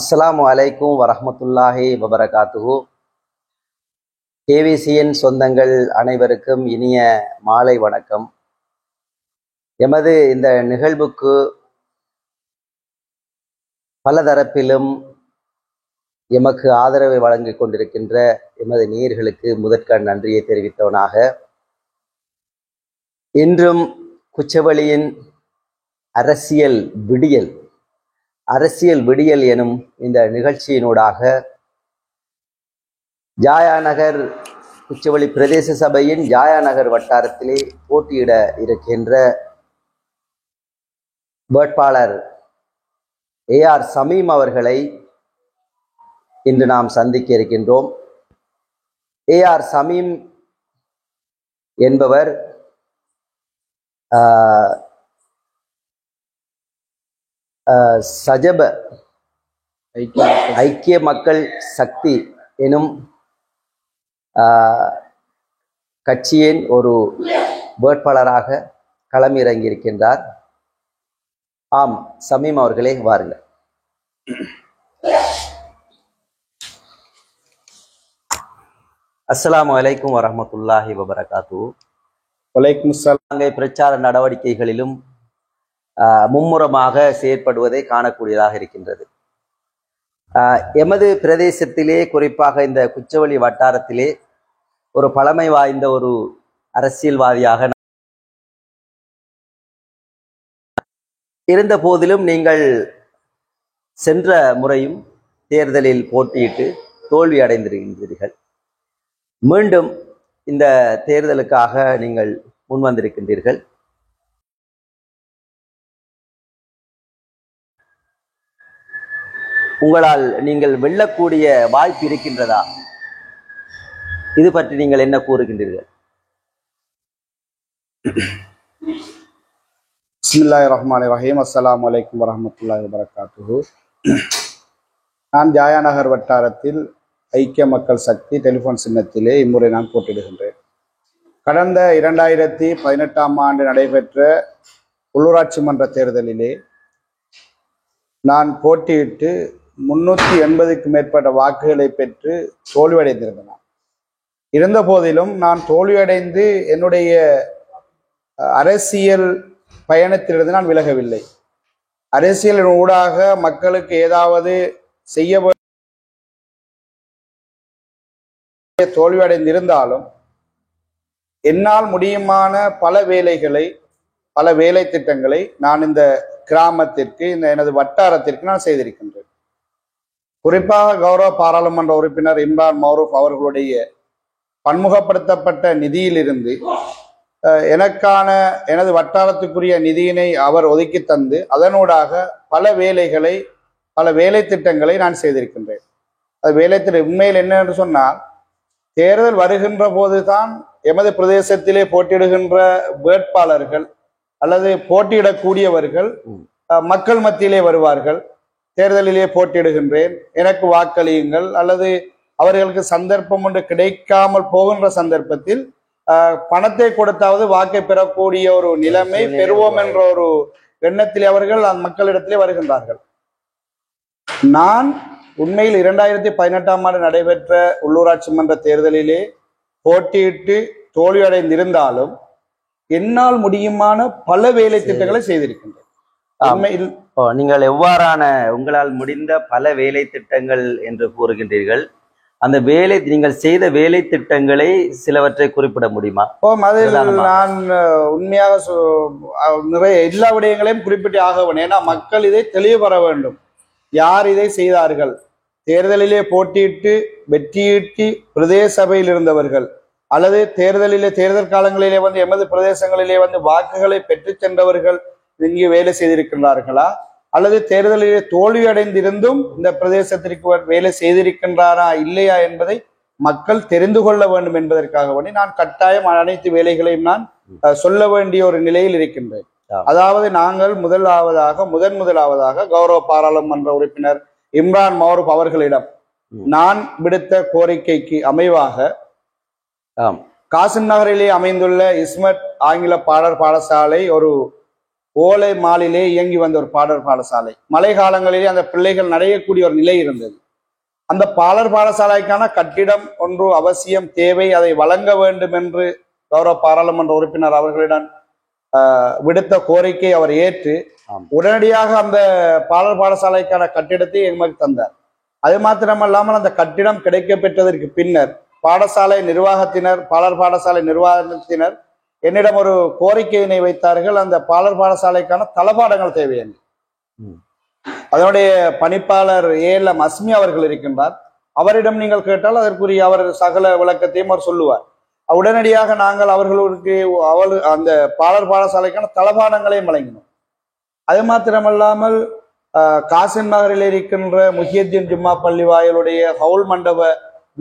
அஸ்ஸலாமு அலைக்கும் வரஹ்மத்துல்லாஹி வபரகாத்துஹு. கேவிசியின் சொந்தங்கள் அனைவருக்கும் இனிய மாலை வணக்கம். எமது இந்த நிகழ்வுக்கு பலதரப்பிலும் எமக்கு ஆதரவை வழங்கிக் கொண்டிருக்கின்ற எமது நேயர்களுக்கு முதற்கண் நன்றியை தெரிவித்தவனாக, இன்றும் குச்சவெளியின் அரசியல் விடியல் எனும் இந்த நிகழ்ச்சியினூடாக ஜாயாநகர் குச்சவெளி பிரதேச சபையின் ஜாயாநகர் வட்டாரத்திலே போட்டியிட இருக்கின்ற வேட்பாளர் ஏஆர் சமீம் அவர்களை இன்று நாம் சந்திக்க இருக்கின்றோம். ஏஆர் சமீம் என்பவர் சஜப ஐக்கிய மக்கள் சக்தி எனும் கட்சியின் ஒரு வேட்பாளராக களமிறங்கியிருக்கின்றார். ஆம், சமீம் அவர்களே வாருங்கள். அஸ்ஸலாமு அலைக்கும் வரஹ்மத்துல்லாஹி வபரகாத்துஹு. வலைக்கும் ஸலாம். பிரச்சார நடவடிக்கைகளிலும் மும்முரமாக செயற்படுவதை காணக்கூடியதாக இருக்கின்றது. எமது பிரதேசத்திலே, குறிப்பாக இந்த குச்சவெளி வட்டாரத்திலே ஒரு பழமை வாய்ந்த ஒரு அரசியல்வாதியாக இருந்த போதிலும், நீங்கள் சென்ற முறையும் தேர்தலில் போட்டியிட்டு தோல்வி அடைந்திருக்கின்றீர்கள். மீண்டும் இந்த தேர்தலுக்காக நீங்கள் முன்வந்திருக்கின்றீர்கள். உங்களால் நீங்கள் வெல்லக்கூடிய வாய்ப்பு இருக்கின்றதா? இது பற்றி நீங்கள் என்ன கூறுகின்றீர்கள்? பிஸ்மில்லாஹிர் ரஹ்மானிர் ரஹீம். அஸ்ஸலாமு அலைக்கும் வரஹ்மத்துல்லாஹி வபரகாத்துஹு. நான் ஜாயாநகர் வட்டாரத்தில் ஐக்கிய மக்கள் சக்தி டெலிஃபோன் சின்னத்திலே இம்முறை நான் போட்டியிடுகின்றேன். கடந்த 2018ஆம் ஆண்டு நடைபெற்ற உள்ளூராட்சி மன்ற தேர்தலிலே நான் போட்டியிட்டு 380க்கு மேற்பட்ட வாக்குகளை பெற்று தோல்வியடைந்திருந்தேன். இருந்த போதிலும் நான் தோல்வியடைந்து என்னுடைய அரசியல் பயணத்திலிருந்து நான் விலகவில்லை. அரசியலின் ஊடாக மக்களுக்கு ஏதாவது செய்ய தோல்வியடைந்திருந்தாலும் என்னால் முடியுமான பல வேலை திட்டங்களை நான் இந்த கிராமத்திற்கு, இந்த எனது வட்டாரத்திற்கு நான் செய்திருக்கின்றேன். குறிப்பாக கௌரவ பாராளுமன்ற உறுப்பினர் இம்ரான் மௌரூப் அவர்களுடைய பன்முகப்படுத்தப்பட்ட நிதியிலிருந்து எனது வட்டாரத்துக்குரிய நிதியினை அவர் ஒதுக்கி தந்து அதனூடாக பல வேலை திட்டங்களை நான் செய்திருக்கின்றேன். அது வேலை திட்டம் உண்மையில் என்ன என்று சொன்னால், தேர்தல் வருகின்ற போதுதான் எமது பிரதேசத்திலே போட்டியிடுகின்ற வேட்பாளர்கள் அல்லது போட்டியிடக்கூடியவர்கள் மக்கள் மத்தியிலே வருவார்கள். தேர்தலிலே போட்டியிடுகின்றேன், எனக்கு வாக்களியுங்கள், அல்லது அவர்களுக்கு சந்தர்ப்பம் ஒன்று கிடைக்காமல் போகின்ற சந்தர்ப்பத்தில் பணத்தை கொடுத்தாவது வாக்கை பெறக்கூடிய ஒரு நிலைமை பெறுவோம் என்ற ஒரு எண்ணத்திலே அவர்கள் மக்களிடத்திலே வருகின்றார்கள். நான் உண்மையில் 2018ஆம் ஆண்டு நடைபெற்ற உள்ளூராட்சி மன்ற தேர்தலிலே போட்டியிட்டு தோல்வியடைந்திருந்தாலும் என்னால் முடியுமான பல வேலை திட்டங்களை செய்திருக்கின்றேன். நீங்கள் எவ்வாறான உங்களால் முடிந்த பல வேலை திட்டங்கள் என்று கூறுகின்றீர்கள்? அந்த நீங்கள் செய்த வேலை திட்டங்களை சிலவற்றை குறிப்பிட முடியுமா? அதில் நான் உண்மையாக நிறைய எல்லா விடயங்களையும் குறிப்பிட்டு ஆக வேண்டும். ஏன்னா மக்கள் இதை தெளிவுபெற வேண்டும். யார் இதை செய்தார்கள்? தேர்தலிலே போட்டியிட்டு வெற்றியீட்டி பிரதேச சபையில் இருந்தவர்கள், அல்லது தேர்தல் காலங்களிலே எமது பிரதேசங்களிலே வாக்குகளை பெற்று சென்றவர்கள் இங்கே வேலை செய்திருக்கின்றார்களா, அல்லது தேர்தலிலே தோல்வியடைந்திருந்தும் இந்த பிரதேசத்திற்கு வேலை செய்திருக்கின்றாரா இல்லையா என்பதை மக்கள் தெரிந்து கொள்ள வேண்டும் என்பதற்காக வேண்டி நான் கட்டாயம் அனைத்து வேலைகளையும் நான் சொல்ல வேண்டிய ஒரு நிலையில் இருக்கின்றேன். அதாவது நாங்கள் முதலாவதாக கௌரவ பாராளுமன்ற உறுப்பினர் இம்ரான் மௌரூப் அவர்களிடம் நான் விடுத்த கோரிக்கைக்கு அமைவாக காசிம் நகரிலே அமைந்துள்ள இஸ்மத் ஆங்கில பாடசாலை ஒரு ஓலை மாலிலே இயங்கி வந்த ஒரு பாடர் பாடசாலை. மழை காலங்களிலே அந்த பிள்ளைகள் நடையக்கூடிய ஒரு நிலை இருந்தது. அந்த பாலர் பாடசாலைக்கான கட்டிடம் ஒன்று அவசியம் தேவை, அதை வழங்க வேண்டும் என்று கௌரவ பாராளுமன்ற உறுப்பினர் அவர்களிடம் விடுத்த கோரிக்கை அவர் ஏற்று உடனடியாக அந்த பாலர் பாடசாலைக்கான கட்டிடத்தை எங்களுக்கு தந்தார். அது மாத்திரமல்லாமல் அந்த கட்டிடம் கிடைக்க பெற்றதற்கு பின்னர் பாடசாலை நிர்வாகத்தினர், பாலர் பாடசாலை நிர்வாகத்தினர் என்னிடம் ஒரு கோரிக்கையினை வைத்தார்கள். அந்த பாலர் பாடசாலைக்கான தளபாடங்கள் தேவை என்று. அதனுடைய பணிப்பாளர் ஏஎல்எம் அஸ்மி அவர்கள் இருக்கின்றார். அவரிடம் நீங்கள் கேட்டால் அதற்குரிய அவர் சகல விளக்கத்தையும் அவர் சொல்லுவார். உடனடியாக நாங்கள் அவர்களுக்கு அந்த பாலர் பாடசாலைக்கான தளபாடங்களையும் வழங்கினோம். அது மாத்திரமல்லாமல் காசிம் நகரில் இருக்கின்ற முஹியத்தீன் ஜும்மா பள்ளி வாயிலுடைய ஹவுல் மண்டப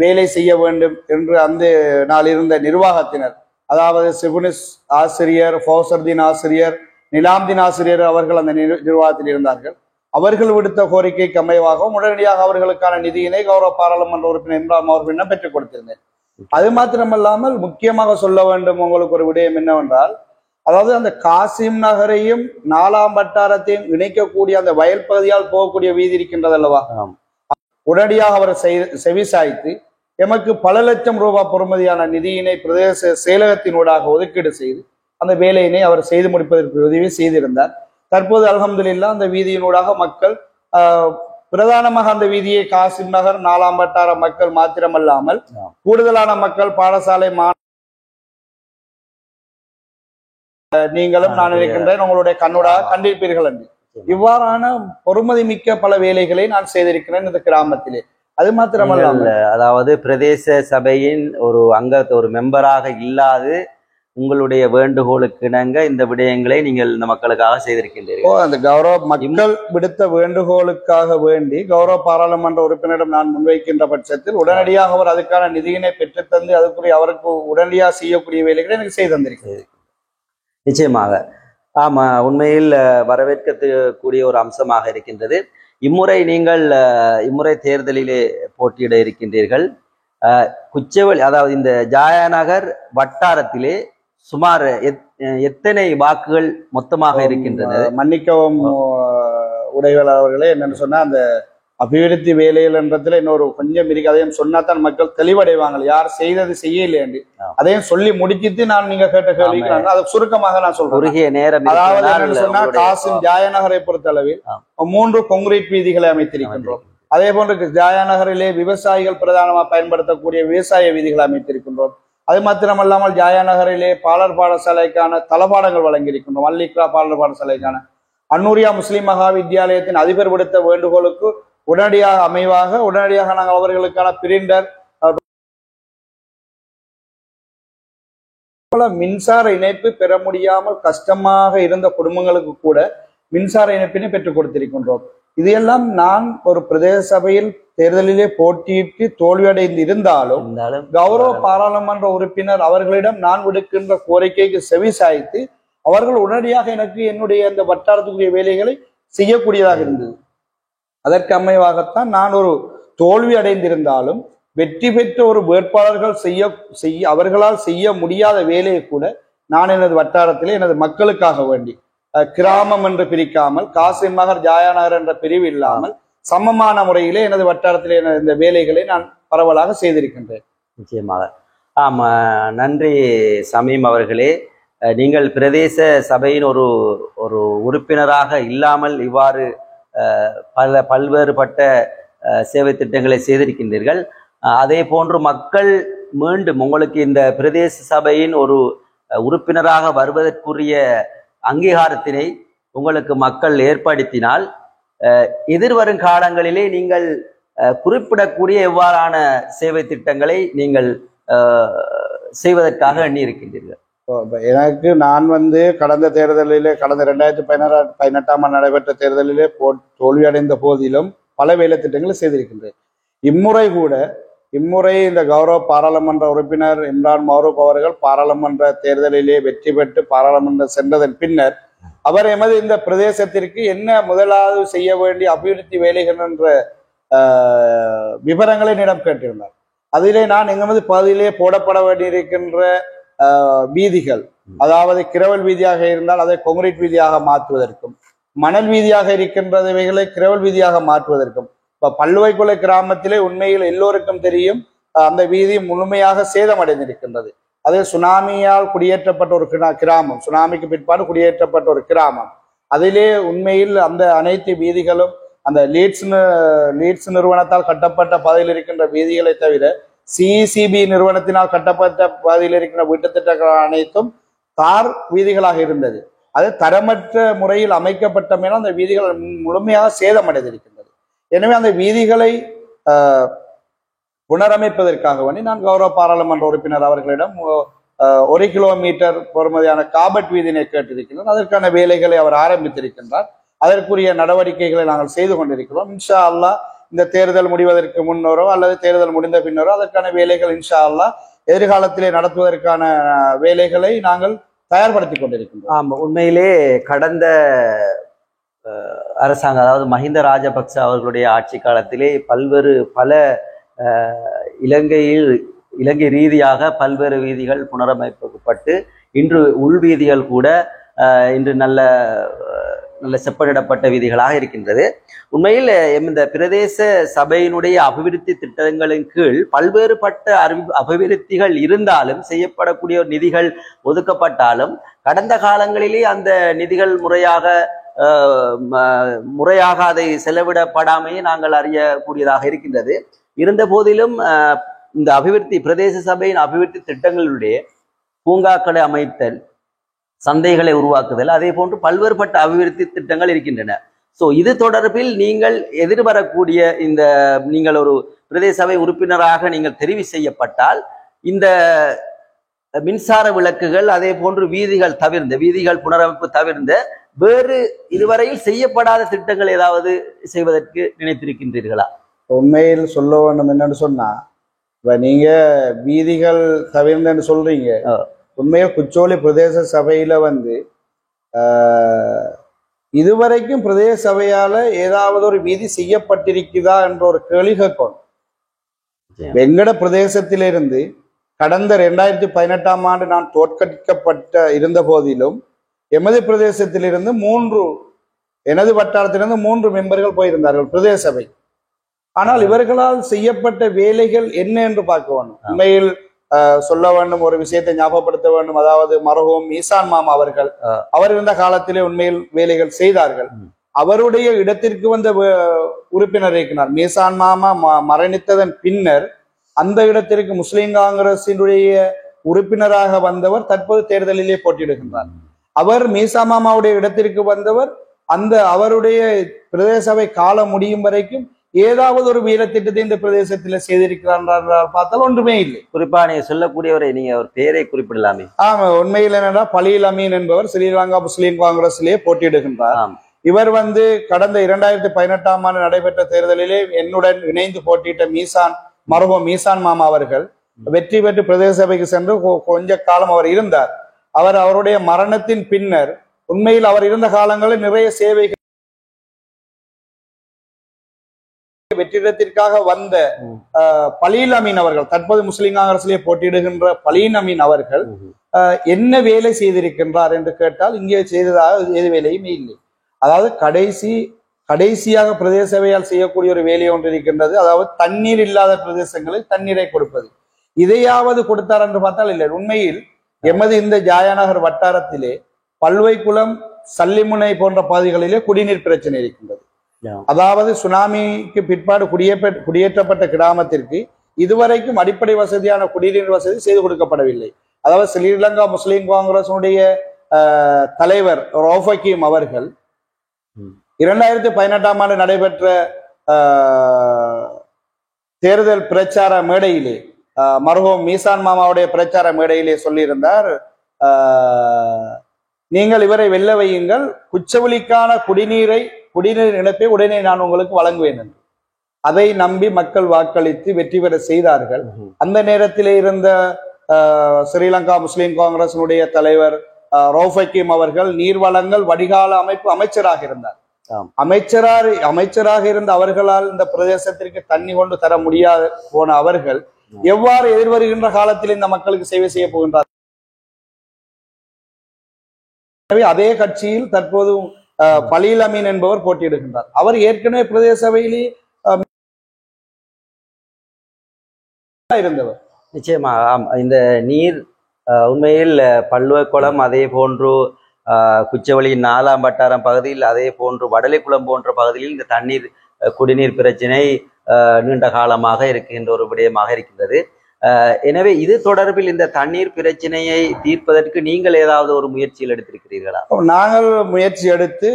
வேலை செய்ய வேண்டும் என்று அந்த நாள் இருந்த நிர்வாகத்தினர், அதாவது சிபுனிஸ் ஆசிரியர், ஃபௌசர்தீன் ஆசிரியர், நிலாம்தீன் ஆசிரியர் அவர்கள் அந்த நிர்வாகத்தில் இருந்தார்கள். அவர்கள் விடுத்த கோரிக்கைக்கு அமைவாகவும் உடனடியாக அவர்களுக்கான நிதியினை கௌரவ பாராளுமன்ற உறுப்பினர் இம்ரான் அவர்களிடம் பெற்றுக் கொடுத்திருந்தேன். அது மாத்திரமல்லாமல் முக்கியமாக சொல்ல வேண்டும் உங்களுக்கு ஒரு விடயம் என்னவென்றால், அதாவது அந்த காசிம் நகரையும் 4ஆம் வட்டாரத்தையும் இணைக்கக்கூடிய அந்த வயல் பகுதியால் போகக்கூடிய வீதி இருக்கின்றது அல்லவா, உடனடியாக அவர் செவிசாய்த்து எமக்கு பல லட்சம் ரூபாய் பொறுமதியான நிதியினை பிரதேச செயலகத்தினூடாக ஒதுக்கீடு செய்து அந்த வேலையினை அவர் செய்து முடிப்பதற்கு உதவி செய்திருந்தார். தற்போது அல்ஹம்துலில்லாஹ் அந்த வீதியினூடாக மக்கள் பிரதானமாக அந்த வீதியை காசிம் நகர் 4ஆம் வட்டார மக்கள் மாத்திரமல்லாமல் கூடுதலான மக்கள் பாடசாலை நீங்களும் நான் இருக்கின்றேன் உங்களுடைய கண்ணூடாக கண்டிருப்பீர்கள் என்று இவ்வாறான பொறுமதி மிக்க பல வேலைகளை நான் செய்திருக்கிறேன் இந்த கிராமத்திலே. அது மாத்திரமல்ல, அதாவது பிரதேச சபையின் ஒரு மெம்பராக இல்லாது உங்களுடைய வேண்டுகோளுக்கு இணங்க இந்த விடயங்களை நீங்கள் இந்த மக்களுக்காக செய்திருக்கின்றீர்கள். அந்த கௌரவ மக்கள் விடுத்த வேண்டுகோளுக்காக வேண்டி கௌரவ பாராளுமன்ற உறுப்பினரிடம் நான் முன்வைக்கின்ற பட்சத்தில் உடனடியாக அவர் அதுக்கான நிதியினை பெற்றுத்தந்து அதுக்குரிய அவருக்கு உடனடியாக செய்யக்கூடிய வேலைகளை எனக்கு செய்து தந்திருக்கிறது. நிச்சயமாக ஆமா, உண்மையில் வரவேற்கக்கூடிய ஒரு அம்சமாக இருக்கின்றது. இம்முறை தேர்தலிலே போட்டியிட இருக்கின்றீர்கள். குச்சவெளி, அதாவது இந்த ஜாயாநகர் வட்டாரத்திலே சுமார் எத்தனை வாக்குகள் மொத்தமாக இருக்கின்றன? மன்னிக்கவும் உடைகள் அவர்களே, என்னன்னு சொன்னா அந்த அபிவிருத்தி வேலைகள்ன்றதுல இன்னொரு கொஞ்சம் இருக்கு. அதையும் சொன்னாதான் மக்கள் தெளிவடைவாங்க, யார் செய்தது செய்யலையாண்டு அதையும் சொல்லி முடிச்சிட்டு நான் நீங்க கேட்ட கேள்விக்கு அதை சுருக்கமாக நான் சொல்றேன். அதாவது சொன்னா காசிம் ஜாயநகரை பொறுத்தளவில் 3 கொங்கிரீட் வீதிகளை அமைத்திருக்கின்றோம். அதே போன்று ஜாயாநகரிலே விவசாயிகள் பிரதானமாக பயன்படுத்தக்கூடிய விவசாய வீதிகளை அமைத்திருக்கின்றோம். அது மாத்திரமல்லாமல் ஜாயாநகரிலே பாலர் பாடசாலைக்கான தளபாடங்கள் வழங்கியிருக்கின்றோம். அல்லிக்ரா பாலர் பாடசாலைக்கான அன்னூரியா முஸ்லிம் மகா வித்தியாலயத்தின் அதிபர் விடுத்த வேண்டுகோளுக்கு உடனடியாக நாங்கள் அவர்களுக்கான பிரிண்டர், மின்சார இணைப்பு பெற முடியாமல் கஷ்டமாக இருந்த குடும்பங்களுக்கு கூட மின்சார இணைப்பினை பெற்றுக் கொடுத்திருக்கின்றோம். இதையெல்லாம் நான் ஒரு பிரதேச சபையில் தேர்தலிலே போட்டியிட்டு தோல்வியடைந்து இருந்தாலும் கௌரவ பாராளுமன்ற உறுப்பினர் அவர்களிடம் நான் விடுக்கின்ற கோரிக்கைக்கு செவி சாய்த்து அவர்கள் உடனடியாக எனக்கு என்னுடைய அந்த வட்டாரத்துக்குரிய வேலைகளை செய்யக்கூடியதாக இருந்தது. அதற்கு அமைவாகத்தான் நான் ஒரு தோல்வி அடைந்திருந்தாலும் வெற்றி பெற்ற ஒரு வேட்பாளர்கள் அவர்களால் செய்ய முடியாத வேலையை கூட நான் எனது வட்டாரத்திலே எனது மக்களுக்காக வேண்டி கிராமம் என்று பிரிக்காமல் காசிம் நகர் ஜாயாநகர் என்ற பிரிவு இல்லாமல் சமமான முறையிலே எனது வட்டாரத்திலே இந்த வேலைகளை நான் பரவலாக செய்திருக்கின்றேன். நிச்சயமாக ஆமா, நன்றி சமீம் அவர்களே. நீங்கள் பிரதேச சபையின் ஒரு உறுப்பினராக இல்லாமல் இவ்வாறு பல்வேறுபட்ட சேவை திட்டங்களை செய்திருக்கின்றீர்கள். அதே போன்று மக்கள் மீண்டும் உங்களுக்கு இந்த பிரதேச சபையின் ஒரு உறுப்பினராக வருவதற்குரிய அங்கீகாரத்தினை உங்களுக்கு மக்கள் ஏற்படுத்தினால் எதிர்வரும் காலங்களிலே நீங்கள் குறிப்பிடக்கூடிய எவ்வாறான சேவை திட்டங்களை நீங்கள் செய்வதற்காக எண்ணி இருக்கின்றீர்கள்? எனக்கு நான் கடந்த 2018 நடைபெற்ற தேர்தலிலே தோல்வியடைந்த போதிலும் பல வேலை திட்டங்களை செய்திருக்கின்றேன். இம்முறை இந்த கௌரவ பாராளுமன்ற உறுப்பினர் இம்ரான் மௌரூப் அவர்கள் பாராளுமன்ற தேர்தலிலே வெற்றி பெற்று பாராளுமன்றம் சென்றதன் பின்னர் அவர் எமது இந்த பிரதேசத்திற்கு என்ன முதலாவது செய்ய வேண்டிய அபிவிருத்தி வேலைகள் என்ற விவரங்களை என்னிடம் கேட்டிருந்தார். அதிலே நான் எமது பகுதியிலே போடப்பட வேண்டியிருக்கின்ற வீதிகள், அதாவது கிரவல் வீதியாக இருந்தால் அதை கொங்கிரீட் வீதியாக மாற்றுவதற்கும், மணல் வீதியாக இருக்கின்றவைகளை கிரவல் வீதியாக மாற்றுவதற்கும். இப்ப பல்லுவைக்குளை கிராமத்திலே உண்மையில் எல்லோருக்கும் தெரியும், அந்த வீதி முழுமையாக சேதமடைந்திருக்கின்றது. அது சுனாமியால் குடியேற்றப்பட்ட ஒரு கிராமம், சுனாமிக்கு பிற்பாடு குடியேற்றப்பட்ட ஒரு கிராமம். அதிலே உண்மையில் அந்த அனைத்து வீதிகளும் அந்த லீட்ஸ் நிறுவனத்தால் கட்டப்பட்ட பாதையில் இருக்கின்ற வீதிகளை தவிர சிஇசிபி நிறுவனத்தினால் கட்டப்பட்ட பாதையில் இருக்கின்ற வீட்டு திட்டங்கள் அனைத்தும் தார் வீதிகளாக இருந்தது. அது தரமற்ற முறையில் அமைக்கப்பட்ட மேலும் அந்த வீதிகள் முழுமையாக சேதமடைந்திருக்கின்றது. எனவே அந்த வீதிகளை புனரமைப்பதற்காக வேண்டி நான் கௌரவ பாராளுமன்ற உறுப்பினர் அவர்களிடம் 1 கிலோமீட்டர் பொறுமதியான காபட் வீதியினை கேட்டிருக்கின்றனர். அதற்கான வேலைகளை அவர் ஆரம்பித்திருக்கின்றார். அதற்குரிய நடவடிக்கைகளை நாங்கள் செய்து கொண்டிருக்கிறோம். இன்ஷா அல்லாஹ் இந்த தேர்தல் முடிவதற்கு முன்னரோ அல்லது தேர்தல் முடிந்த பின்னரோ அதற்கான வேலைகள் இன்ஷா அல்லாஹ் எதிர்காலத்திலே நடத்துவதற்கான வேலைகளை நாங்கள் தயார்படுத்தி கொண்டிருக்கின்றோம். ஆமா, உண்மையிலே கடந்த அரசாங்கம், அதாவது மஹிந்த ராஜபக்ச அவர்களுடைய ஆட்சி காலத்திலே பல இலங்கை ரீதியாக பல்வேறு வீதிகள் புனரமைக்கப்பட்டு இன்று உள் வீதிகள் கூட இன்று நல்ல செப்பனிடப்பட்ட வீதிகளாக இருக்கின்றது. உண்மையில் இந்த பிரதேச சபையினுடைய அபிவிருத்தி திட்டங்களின் கீழ் பல்வேறுபட்ட அபிவிருத்திகள் இருந்தாலும், செய்யப்படக்கூடிய நிதிகள் ஒதுக்கப்பட்டாலும் கடந்த காலங்களிலே அந்த நிதிகள் முறையாக அதை செலவிடப்படாமையே நாங்கள் அறியக்கூடியதாக இருக்கின்றது. இருந்த போதிலும் இந்த பிரதேச சபையின் அபிவிருத்தி திட்டங்களுடைய பூங்காக்களை அமைத்தல், சந்தைகளை உருவாக்குதல், அதே போன்று பல்வேறுபட்ட அபிவிருத்தி திட்டங்கள் இருக்கின்றன. ஸோ இது தொடர்பில் நீங்கள் எதிர்வரக்கூடிய நீங்கள் ஒரு பிரதேச சபை உறுப்பினராக நீங்கள் தெரிவு செய்யப்பட்டால் இந்த மின்சார விளக்குகள், அதே போன்று வீதிகள் புனரமைப்பு தவிர்ந்த வேறு இதுவரையில் செய்யப்படாத திட்டங்கள் ஏதாவது செய்வதற்கு நினைத்திருக்கின்றீர்களா? உண்மையில் சொல்ல வேண்டும் என்னன்னு சொன்னா, இப்ப நீங்க வீதிகள் தவிர்ந்தன்னு சொல்றீங்க. உண்மையில் குச்சோலி பிரதேச சபையில இதுவரைக்கும் பிரதேச சபையால ஏதாவது ஒரு வீதி செய்யப்பட்டிருக்குதா என்ற ஒரு கேள்வி கேட்கணும். வெங்கட பிரதேசத்திலிருந்து கடந்த 2018ஆம் ஆண்டு நான் தோற்கடிக்கப்பட்ட இருந்த போதிலும் எமது பிரதேசத்திலிருந்து எனது வட்டாரத்திலிருந்து 3 மெம்பர்கள் போயிருந்தார்கள் பிரதேச சபை. ஆனால் இவர்களால் செய்யப்பட்ட வேலைகள் என்ன என்று பார்க்க வேண்டும். உண்மையில் சொல்ல வேண்டும், ஒரு விஷயத்தை ஞாபகப்படுத்த வேண்டும். அதாவது மரஹூம் ஈசான் மாமா அவர் இருந்த காலத்திலே உண்மையில் வேலைகள் செய்தார்கள். அவருடைய இடத்திற்கு வந்த உறுப்பினர் இருக்கிறார். மீசான் மாமா மரணித்ததன் பின்னர் அந்த இடத்திற்கு முஸ்லிம் காங்கிரசினுடைய உறுப்பினராக வந்தவர் தற்போது தேர்தலிலே போட்டியிடுகின்றார். அவர் மீசா மாமாவுடைய இடத்திற்கு வந்தவர் அவருடைய பிரதேச சபை காலம் முடியும் வரைக்கும் ஏதாவது ஒரு வீர திட்டத்தை இந்த பிரதேசத்துல செய்திருக்கிறார் பார்த்தால் ஒன்றுமே இல்லை. குறிப்பா நீங்க சொல்லக்கூடியவரை நீங்க ஒரு பேரை குறிப்பிடலாமே. ஆமா, உண்மையில் என்னன்னா பலீல் அமீன் என்பவர் ஸ்ரீலங்கா முஸ்லிம் காங்கிரஸிலே போட்டியிடுகின்றார். இவர் கடந்த 2018ஆம் ஆண்டு நடைபெற்ற தேர்தலிலே என்னுடன் இணைந்து போட்டியிட்ட மரஹூம் மீசான் மாமா அவர்கள் வெற்றி பெற்று பிரதேச சபைக்கு சென்று கொஞ்ச காலம் அவர் இருந்தார். அவருடைய மரணத்தின் பின்னர் உண்மையில் அவர் இருந்த காலங்களில் நிறைய சேவைகள் வெற்றிடத்திற்காக வந்த பலீல் அமீன் அவர்கள், தற்போது முஸ்லிம் காங்கிரஸிலே போட்டியிடுகின்ற பலீல் அமீன் அவர்கள் என்ன வேலை செய்திருக்கின்றார் என்று கேட்டால் இங்கே செய்ததாக எது வேலையும் இல்லை. அதாவது கடைசியாக பிரதேச சபையால் செய்யக்கூடிய ஒரு வேலை ஒன்று இருக்கின்றது. அதாவது தண்ணீர் இல்லாத பிரதேசங்களில் தண்ணீரை கொடுப்பது. இதையாவது கொடுத்தார் என்று பார்த்தால் இல்லை. உண்மையில் எமது இந்த ஜாயாநகர் வட்டாரத்திலே பல்வைக்குளம், சல்லிமுனை போன்ற பகுதிகளிலே குடிநீர் பிரச்சனை இருக்கின்றது. அதாவது சுனாமிக்கு பிற்பாடு குடியேற்றப்பட்ட கிராமத்திற்கு இதுவரைக்கும் அடிப்படை வசதியான குடிநீர் வசதி செய்து கொடுக்கப்படவில்லை. அதாவது ஸ்ரீலங்கா முஸ்லிம் காங்கிரசுடைய தலைவர் ரவுஃப் ஹக்கீம் அவர்கள் 2018ஆம் ஆண்டு நடைபெற்ற தேர்தல் பிரச்சார மேடையிலே மர்ஹூம் மீசான் மாமாவுடைய பிரச்சார மேடையிலே சொல்லியிருந்தார், நீங்கள் இவரை வெல்ல வையுங்கள், குச்சவெளிக்கான குடிநீர் இணைப்பை உடனே நான் உங்களுக்கு வழங்குவேன் என்று. அதை நம்பி மக்கள் வாக்களித்து வெற்றி பெற செய்தார்கள். அந்த நேரத்திலே இருந்த ஸ்ரீலங்கா முஸ்லிம் காங்கிரசினுடைய தலைவர் ரவுஃப் ஹக்கீம் அவர்கள் நீர்வளங்கள் வடிகால அமைப்பு அமைச்சராக இருந்தார். அமைச்சராக இருந்த அவர்களால் இந்த பிரதேசத்திற்கு தண்ணி கொண்டு தர முடியாது போன அவர்கள் எவ்வாறு எதிர்வருகின்ற காலத்தில் இந்த மக்களுக்கு சேவை செய்ய போகின்றார்? எனவே அதே கட்சியில் தற்போது பலீல் அமீன் என்பவர் போட்டியிடுகின்றார். அவர் ஏற்கனவே பிரதேச சபையிலே இருந்தவர். நிச்சயமாக இந்த நீர் உண்மையில் பல்லுவக்குளம், அதே போன்று குச்சவெளியின் 4ஆம் வட்டாரம் பகுதியில், அதே போன்று வடலைக்குளம் போன்ற பகுதியில் இந்த தண்ணீர் குடிநீர் பிரச்சினை நீண்ட காலமாக இருக்கின்ற ஒரு விடயமாக இருக்கின்றது. எனவே இது தொடர்பில் இந்த தண்ணீர் பிரச்சனையை தீர்ப்பதற்கு நீங்கள் ஏதாவது ஒரு முயற்சியில் எடுத்திருக்கிறீர்களா? நாங்கள் முயற்சி எடுத்து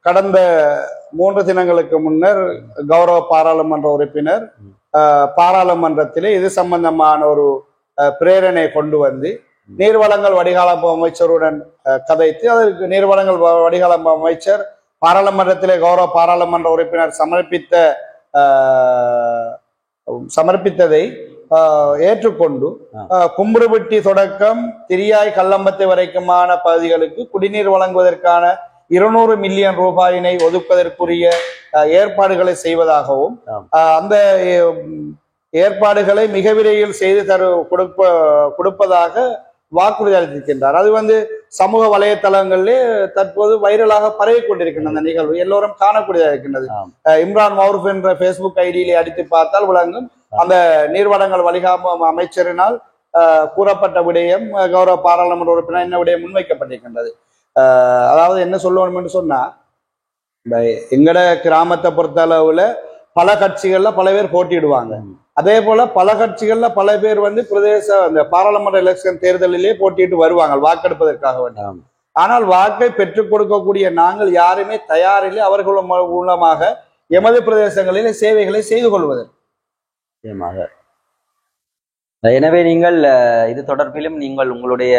கடந்த 3 தினங்களுக்கு முன்னர் கௌரவ பாராளுமன்ற உறுப்பினர் பாராளுமன்றத்திலே இது சம்பந்தமான ஒரு பிரேரணை கொண்டு வந்து நீர்வளங்கள் வடிகாலப்பு அமைச்சருடன் கதைத்து, அதற்கு நீர்வளங்கள் வடிகாலப்பு அமைச்சர் பாராளுமன்றத்திலே கௌரவ பாராளுமன்ற உறுப்பினர் சமர்ப்பித்ததை ஏற்றுக்கொண்டு கும்புறுபட்டி தொடக்கம் திரியாய் கல்லம்பத்தை வரைக்குமான பகுதிகளுக்கு குடிநீர் வழங்குவதற்கான 200 மில்லியன் ரூபாயினை ஒதுக்குவதற்குரிய ஏற்பாடுகளை செய்வதாகவும், அந்த ஏற்பாடுகளை மிக விரைவில் செய்து கொடுப்பதாக வாக்குறுதி அளித்திருக்கின்றார். அது சமூக வலைத்தளங்களிலே தற்போது வைரலாக பரவி கொண்டிருக்கின்ற அந்த நிகழ்வு எல்லோரும் காணக்கூடியதாக இருக்கின்றது. இம்ரான் மௌரூப் என்ற பேஸ்புக் ஐடியிலே அடித்து பார்த்தால் விளங்கும். அந்த நீர்வளங்கள் வழிகாப்பு அமைச்சரினால் கூறப்பட்ட விடயம், கௌரவ பாராளுமன்ற உறுப்பினர் என்ன விடயம் முன்வைக்கப்பட்டிருக்கின்றது. அதாவது என்ன சொல்லணும் என்று சொன்னா, எங்கட கிராமத்தை பொறுத்த அளவுல பல கட்சிகள்ல பல பேர் போட்டியிடுவாங்க. அதே போல பல கட்சிகள்ல பல பேர் பிரதேச அந்த பாராளுமன்ற எலெக்ஷன் தேர்தலிலே போட்டியிட்டு வருவாங்க வாக்கெடுப்பதற்காக வேண்டாம். ஆனால் வாக்கை பெற்றுக் கொடுக்கக்கூடிய நாங்கள் யாருமே தயாரில்லை அவர்கள் மூலமாக எமது பிரதேசங்களிலே சேவைகளை செய்து கொள்வதற்கு. எனவே நீங்கள் இது தொடர்பிலும் நீங்கள் உங்களுடைய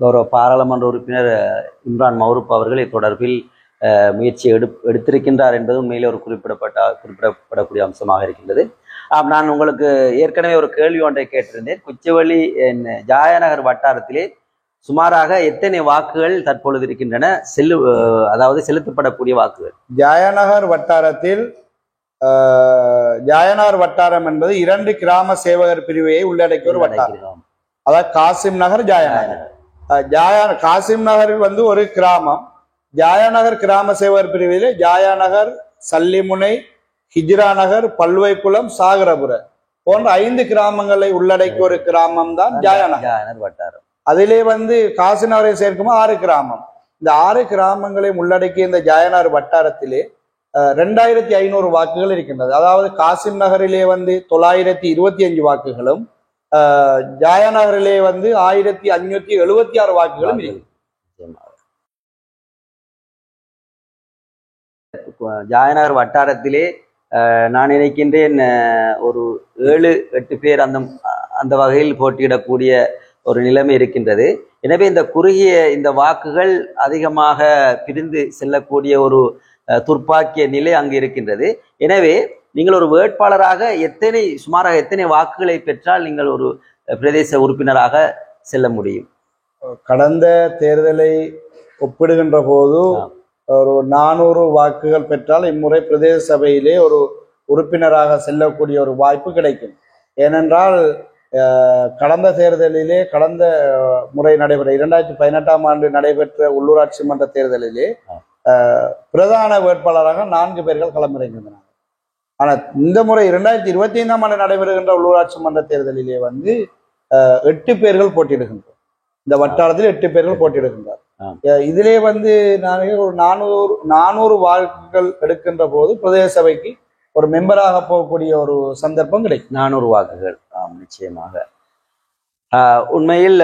கௌரவ பாராளுமன்ற உறுப்பினர் இம்ரான் மௌரூப் அவர்கள் தொடர்பில் முயற்சி எடுத்திருக்கின்றார் என்பது உண்மையிலே ஒரு குறிப்பிடப்படக்கூடிய அம்சமாக இருக்கின்றது. நான் உங்களுக்கு ஏற்கனவே ஒரு கேள்வி ஒன்றை கேட்டிருந்தேன். குச்சவெளி ஜாயநகர் வட்டாரத்திலே சுமாராக எத்தனை வாக்குகள் தற்பொழுது இருக்கின்றன, அதாவது செலுத்தப்படக்கூடிய வாக்குகள்? ஜாயநகர் வட்டாரத்தில் ஜாயநகர் வட்டாரம் என்பது 2 கிராம சேவகர் பிரிவையை உள்ளடக்கிய ஒரு வட்டாரம். அதாவது காசிம் நகர், ஜாயநகர். காசிம் நகரில் ஒரு கிராமம். ஜாயநகர் கிராம சேவகர் பிரிவிலே ஜாயநகர், சல்லிமுனை, ஹிஜ்ரா நகர், பல்வைக்குளம், சாகரபுர போன்ற 5 கிராமங்களை உள்ளடக்கிய ஒரு கிராமம் தான் ஜாயநகர் வட்டாரம். அதிலே காசி நகரை சேர்க்குமா 6 கிராமம். இந்த 6 கிராமங்களை உள்ளடக்கிய இந்த ஜாயநகர் வட்டாரத்திலே 2500 வாக்குகள் இருக்கின்றது. அதாவது காசிம் நகரிலே 925 வாக்குகளும், ஜாயநகரிலே 1576 வாக்குகளும் இருக்கு. ஜாயநகர் வட்டாரத்திலே நான் நினைக்கின்றேன் ஒரு 7-8 பேர் அந்த வகையில் போட்டியிடக்கூடிய ஒரு நிலைமை இருக்கின்றது. எனவே இந்த குறுகிய இந்த வாக்குகள் அதிகமாக பிரிந்து செல்லக்கூடிய ஒரு துர்ப்பாக்கிய நிலை அங்கு இருக்கின்றது. எனவே நீங்கள் ஒரு வேட்பாளராக சுமாராக எத்தனை வாக்குகளை பெற்றால் நீங்கள் ஒரு பிரதேச உறுப்பினராக செல்ல முடியும்? கடந்த தேர்தலை ஒப்பிடுகின்ற போது ஒரு 400 வாக்குகள் பெற்றால் இம்முறை பிரதேச சபையிலே ஒரு உறுப்பினராக செல்லக்கூடிய ஒரு வாய்ப்பு கிடைக்கும். ஏனென்றால் கடந்த தேர்தலிலே, கடந்த முறை நடைபெற்ற 2018ஆம் ஆண்டு நடைபெற்ற உள்ளூராட்சி மன்ற தேர்தலிலே பிரதான வேட்பாளராக 4 பேர்கள் களமிறங்கியிருந்தனர். ஆனால் இந்த முறை 2025ஆம் ஆண்டு நடைபெறுகின்ற உள்ளூராட்சி மன்ற தேர்தலிலே 8 பேர்கள் போட்டியிடுகின்றனர். இந்த வட்டாரத்தில் 8 பேர்கள் போட்டியிடுகின்றார். இதிலே நான் ஒரு 400 வாக்குகள் எடுக்கின்ற போது பிரதேச சபைக்கு ஒரு மெம்பராக போகக்கூடிய ஒரு சந்தர்ப்பம் கிடைக்கும். 400 வாக்குகள். நிச்சயமாக உண்மையில்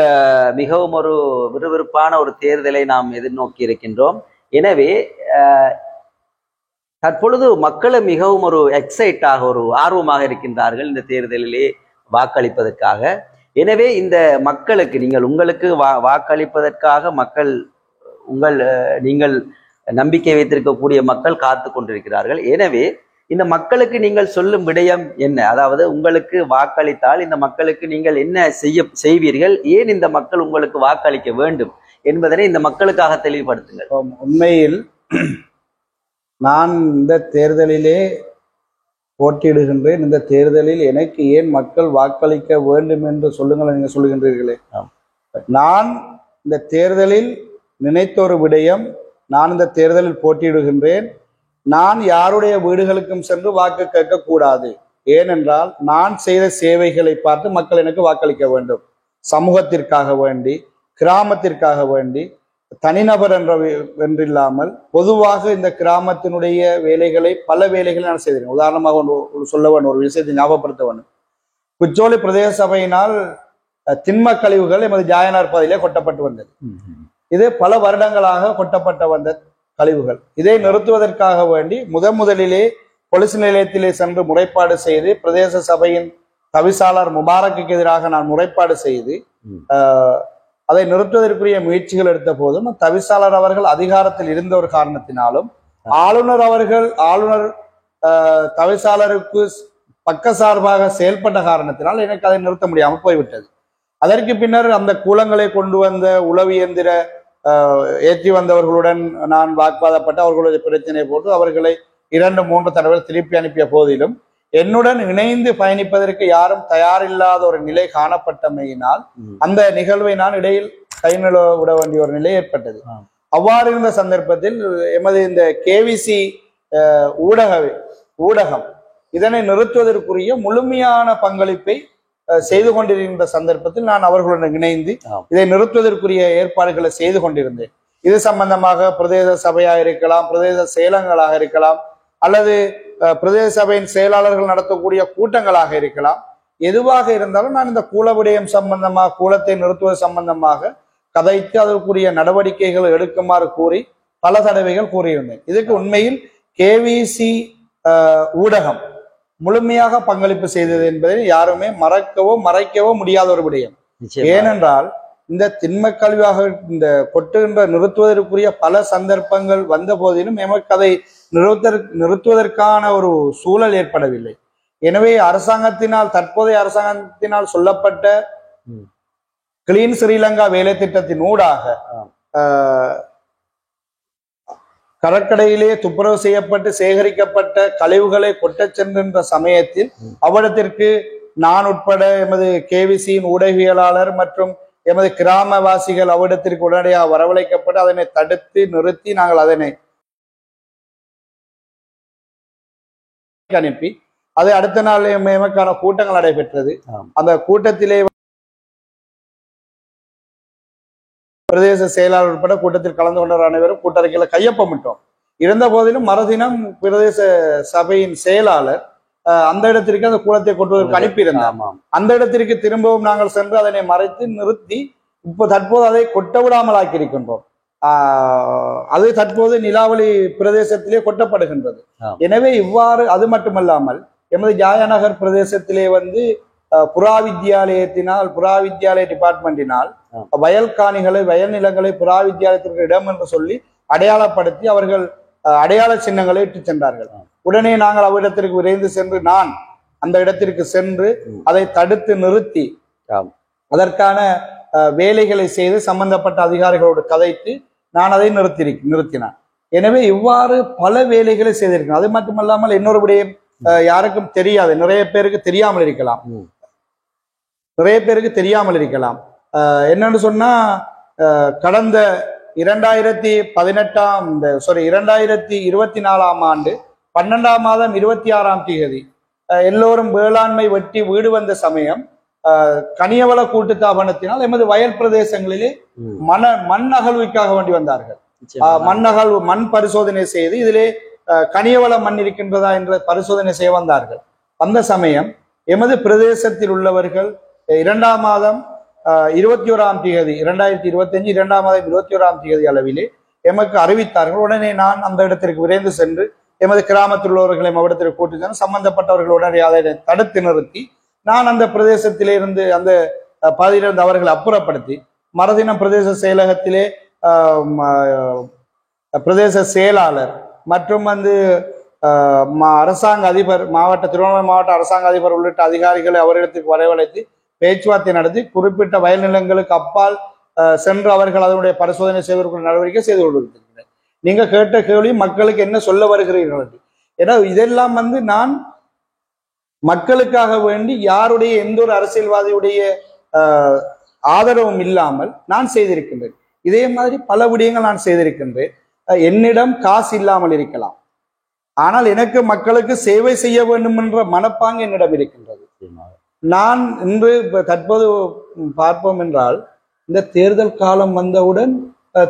மிகவும் ஒரு விறுவிறுப்பான ஒரு தேர்தலை நாம் எதிர்நோக்கி இருக்கின்றோம். எனவே தற்பொழுது மக்களும் மிகவும் ஒரு எக்ஸைட்டாக, ஒரு ஆர்வமாக இருக்கின்றார்கள் இந்த தேர்தலிலே வாக்களிப்பதற்காக. எனவே இந்த மக்களுக்கு உங்களுக்கு வாக்களிப்பதற்காக நீங்கள் நம்பிக்கை வைத்திருக்கக்கூடிய மக்கள் காத்து கொண்டிருக்கிறார்கள். எனவே இந்த மக்களுக்கு நீங்கள் சொல்லும் விடயம் என்ன? அதாவது உங்களுக்கு வாக்களித்தால் இந்த மக்களுக்கு நீங்கள் என்ன செய்வீர்கள், ஏன் இந்த மக்கள் உங்களுக்கு வாக்களிக்க வேண்டும் என்பதனை இந்த மக்களுக்காக தெளிவுபடுத்துங்கள். உண்மையில் நான் இந்த தேர்தலிலே போட்டியிடுகின்றேன். இந்த தேர்தலில் எனக்கு ஏன் மக்கள் வாக்களிக்க வேண்டும் என்று சொல்லுங்கள். நீங்க சொல்லுகின்றீர்களே, நான் இந்த தேர்தலில் நினைத்த ஒரு விடயம், நான் இந்த தேர்தலில் போட்டியிடுகின்றேன், நான் யாருடைய வீடுகளுக்கும் சென்று வாக்கு கேட்கக்கூடாது. ஏனென்றால் நான் செய்த சேவைகளை பார்த்து மக்கள் எனக்கு வாக்களிக்க வேண்டும். சமூகத்திற்காக வேண்டி, கிராமத்திற்காக வேண்டி, தனிநபர் என்றில்லாமல் பொதுவாக இந்த கிராமத்தினுடைய வேலைகளை, பல வேலைகளை நான் செய்தேன். உதாரணமாக சொல்ல வேண்டும், ஒரு விஷயத்தை ஞாபகப்படுத்த வேண்டும். குச்சோலி பிரதேச சபையினால் திண்ம கழிவுகள் எமது ஜாயனார் பகுதியிலே கொட்டப்பட்டு வந்தது. இது பல வருடங்களாக கொட்டப்பட்ட வந்த கழிவுகள். இதை நிறுத்துவதற்காக வேண்டி முதலிலே பொலிஸ் நிலையத்திலே சென்று முறைப்பாடு செய்து, பிரதேச சபையின் தவிசாளர் முபாரக்குக்கு எதிராக நான் முறைப்பாடு செய்து அதை நிறுத்துவதற்குரிய முயற்சிகள் எடுத்த போதும் தவிசாளர் அவர்கள் அதிகாரத்தில் இருந்த ஒரு காரணத்தினாலும், ஆளுநர் தவிசாளருக்கு பக்கசார்பாக செயல்பட்ட காரணத்தினால் எனக்கு அதை நிறுத்த முடியாமல் போய்விட்டது. அதற்கு பின்னர் அந்த கூலங்களை கொண்டு வந்த உளவு இயந்திர ஏற்றி வந்தவர்களுடன் நான் வாக்குவாதப்பட்டு அவர்களுடைய பிரச்சனை போட்டு அவர்களை 2-3 தடவை திருப்பி அனுப்பிய போதிலும் என்னுடன் இணைந்து பயணிப்பதற்கு யாரும் தயாரில்லாத ஒரு நிலை காணப்பட்டமையினால் அந்த நிகழ்வை நான் இடையில் கைநழுவ விட வேண்டிய ஒரு நிலை ஏற்பட்டது. அவ்வாறு இருந்த சந்தர்ப்பத்தில் எமது இந்த கேவிசி ஊடகம் இதனை நிறுத்துவதற்குரிய முழுமையான பங்களிப்பை செய்து கொண்டிருந்த சந்தர்ப்பத்தில் நான் அவர்களுடன் இணைந்து இதை நிறுத்துவதற்குரிய ஏற்பாடுகளை செய்து கொண்டிருந்தேன். இது சம்பந்தமாக பிரதேச சபையாக இருக்கலாம், பிரதேச செயலங்களாக இருக்கலாம், அல்லது பிரதேச சபையின் செயலாளர்கள் நடத்தக்கூடிய கூட்டங்களாக இருக்கலாம். எதுவாக இருந்தாலும் நான் இந்த கூல விடயம் சம்பந்தமாக, கூலத்தை நிறுத்துவது சம்பந்தமாக கதைத்து அதற்குரிய நடவடிக்கைகள் எடுக்குமாறு கூறி பல தடவைகள் கூறியிருந்தேன். இதுக்கு உண்மையில் கேவிசி ஊடகம் முழுமையாக பங்களிப்பு செய்தது என்பதை யாருமே மறைக்கவோ முடியாத ஒரு விடயம். ஏனென்றால் இந்த திண்ம கழிவாக இந்த கொட்டுகின்ற நிறுத்துவதற்குரிய பல சந்தர்ப்பங்கள் வந்த போதிலும் எமக்கு அதை நிறுத்துவதற்கான ஒரு சூழல் ஏற்படவில்லை. எனவே தற்போதைய அரசாங்கத்தினால் சொல்லப்பட்ட கிளீன் ஸ்ரீலங்கா வேலை திட்டத்தின் ஊடாக கடற்கரையிலே துப்புரவு செய்யப்பட்டு சேகரிக்கப்பட்ட கழிவுகளை கொட்டச் சென்ற சமயத்தில் அவ்விடத்திற்கு நான் உட்பட எமது கேவிசியின் ஊடகவியலாளர் மற்றும் எமது கிராமவாசிகள் அவ்விடத்திற்கு உடனடியாக வரவழைக்கப்பட்டு அதனை தடுத்து நிறுத்தி நாங்கள் அதனை அனுப்பி அதை அடுத்த நாள் எமக்கான கூட்டங்கள் நடைபெற்றது. அந்த கூட்டத்திலே பிரதேச செயலாளர் உட்பட கூட்டத்தில் கலந்து கொண்டவர் அனைவரும் கூட்டறிக்கையில கையொப்பமிட்டோம். இருந்த போதிலும் மறுதினம் பிரதேச சபையின் செயலாளர் அந்த இடத்திற்கு அந்த கூலத்தை கொட்டுவதற்கு அனுப்பியிருந்தார். அந்த இடத்திற்கு திரும்பவும் நாங்கள் சென்று அதனை மறைத்து நிறுத்தி தற்போது அதை கொட்ட விடாமல் ஆக்கியிருக்கின்றோம். அது தற்போது நிலாவளி பிரதேசத்திலே கொட்டப்படுகின்றது. எனவே இவ்வாறு, அது மட்டுமல்லாமல் எமது ஜாயநகர் பிரதேசத்திலே புறாவித்யாலய டிபார்ட்மெண்டினால் வயல் காணிகளை, வயல் நிலங்களை புறாவித்யாலயத்திற்கு இடம் என்று சொல்லி அடையாளப்படுத்தி அவர்கள் அடையாள சின்னங்களை இட்டு சென்றார்கள். உடனே நாங்கள் அவ்விடத்திற்கு விரைந்து சென்று நான் அந்த இடத்திற்கு சென்று அதை தடுத்து நிறுத்தி அதற்கான வேலைகளை செய்து சம்பந்தப்பட்ட அதிகாரிகளோடு கதைத்து நான் அதை நிறுத்தினான். எனவே இவ்வாறு பல வேலைகளை செய்திருக்கிறேன். அது மட்டுமல்லாமல் இன்னொரு விடயம் யாருக்கும் தெரியாது, நிறைய பேருக்கு தெரியாமல் இருக்கலாம். என்னன்னு சொன்னா, கடந்த 2024ஆம் ஆண்டு 12ஆம் மாதம் 26ஆம் தேதி எல்லோரும் வேளாண்மை வெட்டி வீடு வந்த சமயம் கனியவள கூட்டுத்தாபனத்தினால் எமது வயல் பிரதேசங்களிலே மண் அகழ்வுக்காக வேண்டி வந்தார்கள். மண் பரிசோதனை செய்து இதிலே கனியவள மண் இருக்கின்றதா என்ற பரிசோதனை செய்ய வந்தார்கள். அந்த சமயம் எமது பிரதேசத்தில் உள்ளவர்கள் 2ஆம் மாதம் 21ஆம் தேதி 2025 2ஆம் மாதம் 21ஆம் தேதி அளவிலே எமக்கு அறிவித்தார்கள். உடனே நான் அந்த இடத்திற்கு விரைந்து சென்று எமது கிராமத்தில் உள்ளவர்களை அவ்விடத்திற்கு கூட்டி சென்று சம்பந்தப்பட்டவர்களுடன் அதை தடுத்து நிறுத்தி நான் அந்த பிரதேசத்திலே இருந்து, அந்த பகுதியிலிருந்து அவர்களை அப்புறப்படுத்தி மறுதினம் பிரதேச செயலகத்திலே பிரதேச செயலாளர் மற்றும் அரசாங்க அதிபர், திருவண்ணாமலை மாவட்ட அரசாங்க அதிபர் உள்ளிட்ட அதிகாரிகளை அவரிடத்துக்கு வரவழைத்து பேச்சுவார்த்தை நடத்தி குறிப்பிட்ட வயல் நிலங்களுக்கு அப்பால் சென்று அவர்கள் அதனுடைய பரிசோதனை செய்வதற்குரிய நடவடிக்கை செய்து கொண்டிருக்கின்றனர். நீங்க கேட்ட கேள்வி, மக்களுக்கு என்ன சொல்ல வருகிறீர்கள்? ஏன்னா இதெல்லாம் நான் மக்களுக்காக வேண்டி யாருடைய எந்த ஒரு அரசியல்வாதியுடைய ஆதரவும் இல்லாமல் நான் செய்திருக்கின்றேன். இதே மாதிரி பல விடயங்கள் நான் செய்திருக்கின்றேன். என்னிடம் காசு இல்லாமல் இருக்கலாம், ஆனால் எனக்கு மக்களுக்கு சேவை செய்ய வேண்டும் என்ற மனப்பாங்கு என்னிடம் இருக்கின்றது. நான் இன்று தற்போது பார்ப்போம் என்றால், இந்த தேர்தல் காலம் வந்தவுடன்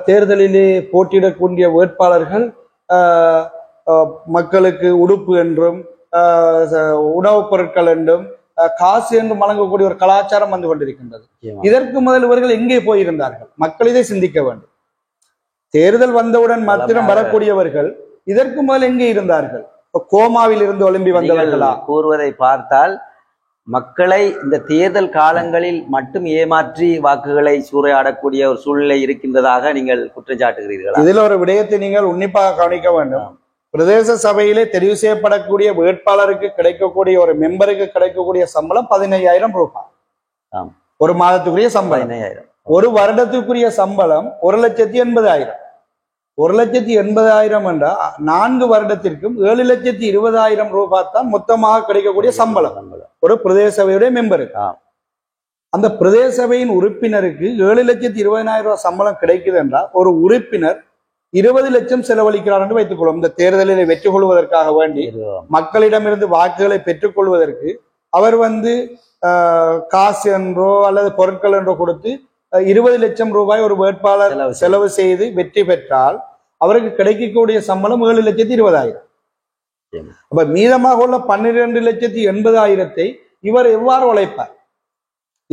தேர்தலிலே போட்டியிடக்கூடிய வேட்பாளர்கள் மக்களுக்கு உடுப்பு என்றும் உணவுப் பொருட்கள் என்றும் காசு என்றும் வழங்கக்கூடிய ஒரு கலாச்சாரம் வந்து கொண்டிருக்கின்றது. இதற்கு முதல் இவர்கள் எங்கே போயிருந்தார்கள்? மக்கள் இதை சிந்திக்க வேண்டும். தேர்தல் வந்தவுடன் மாத்திரம் வரக்கூடியவர்கள் இதற்கு முதல் எங்கே இருந்தார்கள்? கோமாவில் இருந்து ஒலிம்பி வந்தவர்களா? கூறுவதை பார்த்தால் மக்களை இந்த தேர்தல் காலங்களில் மட்டும் ஏமாற்றி வாக்குகளை சூறையாடக்கூடிய ஒரு சூழ்நிலை இருக்கின்றதாக நீங்கள் குற்றச்சாட்டுகிறீர்களா? இதில் ஒரு விடயத்தை நீங்கள் உன்னிப்பாக கவனிக்க வேண்டும். பிரதேச சபையிலே தெரிவு செய்யப்படக்கூடிய வேட்பாளருக்கு கிடைக்கக்கூடிய ஒரு மெம்பருக்கு கிடைக்கக்கூடிய சம்பளம் 15,000 ரூபாய். ஒரு மாதத்துக்குரிய சம்பளம். ஒரு வருடத்துக்குரிய சம்பளம் 1,80,000. 1,80,000 என்றால் 4 வருடத்திற்கும் 7,20,000 ரூபாய் தான் மொத்தமாக கிடைக்கக்கூடிய சம்பளம் ஒரு பிரதேச சபையுடைய மெம்பருக்கு. அந்த பிரதேச சபையின் உறுப்பினருக்கு 7,20,000 ரூபாய் சம்பளம் கிடைக்குது என்றால் ஒரு உறுப்பினர் 20 லட்சம் செலவழிக்கிறார் என்று வைத்துக் கொள்ளும். இந்த தேர்தலில் வெற்றி கொள்வதற்காக வேண்டி மக்களிடமிருந்து வாக்குகளை பெற்றுக் கொள்வதற்கு அவர் காசு என்றோ அல்லது பொருட்கள் என்றோ கொடுத்து 20 லட்சம் ரூபாய் ஒரு வேட்பாளர் செலவு செய்து வெற்றி பெற்றால் அவருக்கு கிடைக்கக்கூடிய சம்பளம் 7,20,000. அப்ப மீதமாக உள்ள 12,80,000 இவர் எவ்வாறு உழைப்பார்?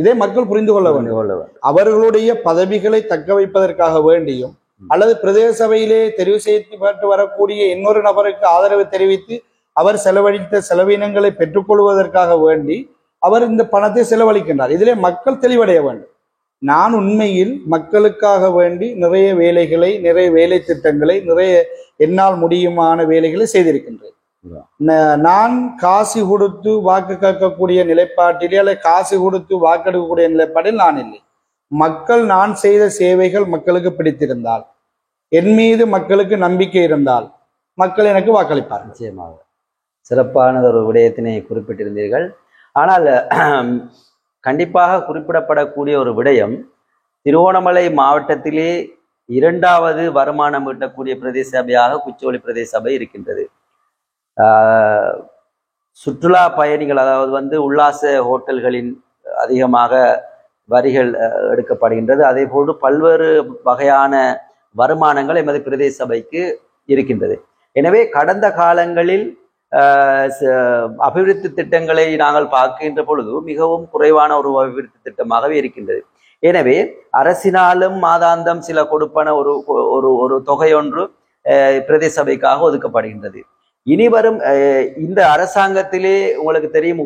இதை மக்கள் புரிந்து கொள்ள வேண்டும். அவர்களுடைய பதவிகளை தக்க வைப்பதற்காக வேண்டியும் அல்லது பிரதேச சபையிலே தெரிவு செய்யப்பட்டு வரக்கூடிய இன்னொரு நபருக்கு ஆதரவு தெரிவித்து அவர் செலவழித்த செலவினங்களை பெற்றுக்கொள்வதற்காக வேண்டி அவர் இந்த பணத்தை செலவழிக்கின்றார். இதிலே மக்கள் தெளிவடைய வேண்டும். நான் உண்மையில் மக்களுக்காக வேண்டி நிறைய வேலைகளை, நிறைய வேலை திட்டங்களை, நிறைய என்னால் முடியுமான வேலைகளை செய்திருக்கின்றேன். நான் காசு கொடுத்து வாக்கு கேட்கக்கூடிய நிலைப்பாட்டிலே அல்லது காசு கொடுத்து வாக்கெடுக்கக்கூடிய நிலைப்பாட்டில் நான் இல்லை. மக்கள் நான் செய்த சேவைகள் மக்களுக்கு பிடித்திருந்தால், என் மீது மக்களுக்கு நம்பிக்கை இருந்தால் மக்கள் எனக்கு வாக்களிப்பார். நிச்சயமாக சிறப்பான ஒரு விடயத்தினை குறிப்பிட்டிருந்தீர்கள். ஆனால் கண்டிப்பாக குறிப்பிடப்படக்கூடிய ஒரு விடயம், திருவோணமலை மாவட்டத்திலே 2வது வருமானம் ஈட்டக்கூடிய பிரதேச சபையாக குச்சவெளி பிரதேச சபை இருக்கின்றது. சுற்றுலா பயணிகள், அதாவது உல்லாச ஹோட்டல்களின் அதிகமாக வரிகள் எடுக்கப்படுகின்றது. அதே போன்று பல்வேறு வகையான வருமானங்கள் எமது பிரதேச சபைக்கு இருக்கின்றது. எனவே கடந்த காலங்களில் அபிவிருத்தி திட்டங்களை நாங்கள் பார்க்கின்ற பொழுது மிகவும் குறைவான ஒரு அபிவிருத்தி திட்டமாகவே இருக்கின்றது. எனவே அரசினாலும் மாதாந்தம் சில கொடுப்பன ஒரு தொகை ஒன்று பிரதேச சபைக்காக ஒதுக்கப்படுகின்றது. இனி வரும் இந்த அரசாங்கத்திலே உங்களுக்கு தெரியும்,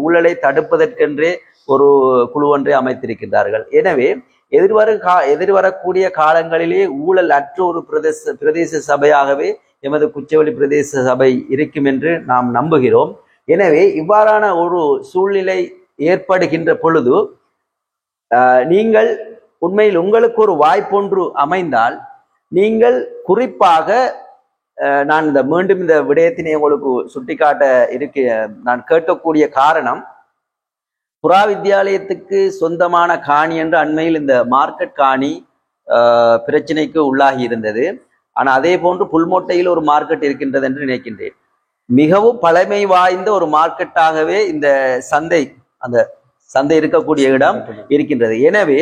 ஊழலை தடுப்பதற்கென்றே ஒரு குழு ஒன்றை அமைத்திருக்கின்றார்கள். எனவே எதிர்வரக்கூடிய காலங்களிலே ஊழல் அற்ற ஒரு பிரதேச சபையாகவே எமது குச்சவெளி பிரதேச சபை இருக்கும் என்று நாம் நம்புகிறோம். எனவே இவ்வாறான ஒரு சூழ்நிலை ஏற்படுகின்ற பொழுது நீங்கள் உண்மையில் உங்களுக்கு ஒரு வாய்ப்பொன்று அமைந்தால், நீங்கள் குறிப்பாக நான் மீண்டும் இந்த விடயத்தினை உங்களுக்கு சுட்டிக்காட்ட நான் கேட்கக்கூடிய காரணம், புறா வித்தியாலயத்துக்கு சொந்தமான காணி என்று அண்மையில் இந்த மார்க்கெட் காணி பிரச்சனைக்கு உள்ளாகி இருந்தது. ஆனால் அதே போன்று புல்மோட்டையில் ஒரு மார்க்கெட் இருக்கின்றது என்று நினைக்கின்றேன். மிகவும் பழமை வாய்ந்த ஒரு மார்க்கெட்டாகவே இந்த சந்தை இருக்கக்கூடிய இடம் இருக்கின்றது. எனவே